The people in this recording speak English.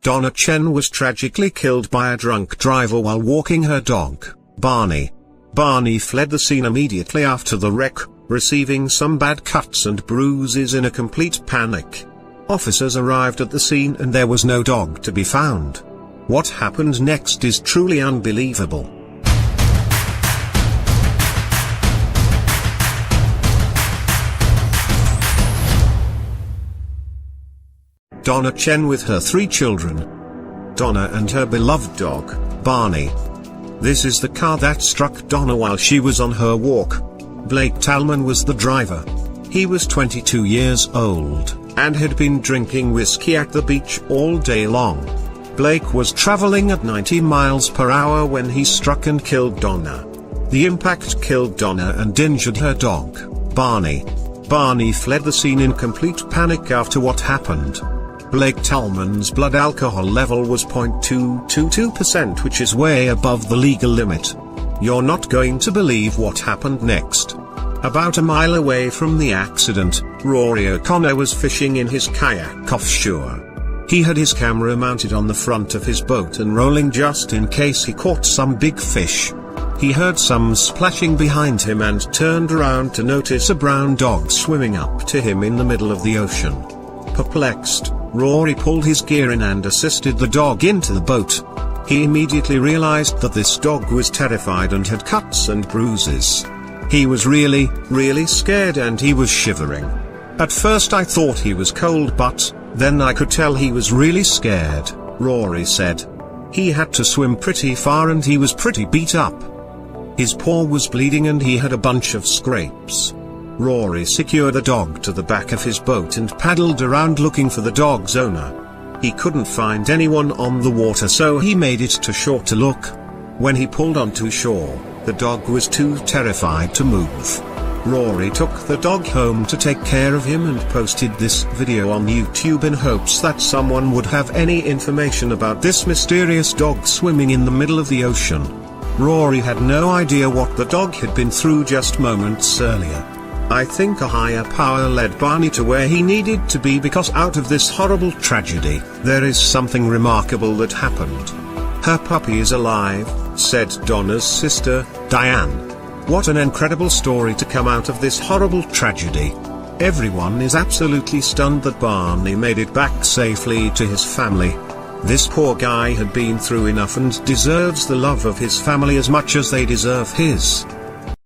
Donna Chen was tragically killed by a drunk driver while walking her dog, Barney. Barney fled the scene immediately after the wreck, receiving some bad cuts and bruises in a complete panic. Officers arrived at the scene and there was no dog to be found. What happened next is truly unbelievable. Donna Chen with her 3 children. Donna and her beloved dog, Barney. This is the car that struck Donna while she was on her walk. Blake Talman was the driver. He was 22 years old, and had been drinking whiskey at the beach all day long. Blake was traveling at 90 miles per hour when he struck and killed Donna. The impact killed Donna and injured her dog, Barney. Barney fled the scene in complete panic after what happened. Blake Talman's blood alcohol level was 0.222%, which is way above the legal limit. You're not going to believe what happened next. About a mile away from the accident, Rory O'Connor was fishing in his kayak offshore. He had his camera mounted on the front of his boat and rolling just in case he caught some big fish. He heard some splashing behind him and turned around to notice a brown dog swimming up to him in the middle of the ocean. Perplexed, Rory pulled his gear in and assisted the dog into the boat. He immediately realized that this dog was terrified and had cuts and bruises. He was really scared and he was shivering. At first I thought he was cold, but then I could tell he was really scared, Rory said. He had to swim pretty far and he was pretty beat up. His paw was bleeding and he had a bunch of scrapes. Rory secured the dog to the back of his boat and paddled around looking for the dog's owner. He couldn't find anyone on the water, so he made it to shore to look. When he pulled onto shore, the dog was too terrified to move. Rory took the dog home to take care of him and posted this video on YouTube in hopes that someone would have any information about this mysterious dog swimming in the middle of the ocean. Rory had no idea what the dog had been through just moments earlier. I think a higher power led Barney to where he needed to be, because out of this horrible tragedy, there is something remarkable that happened. Her puppy is alive, said Donna's sister, Diane. What an incredible story to come out of this horrible tragedy. Everyone is absolutely stunned that Barney made it back safely to his family. This poor guy had been through enough and deserves the love of his family as much as they deserve his.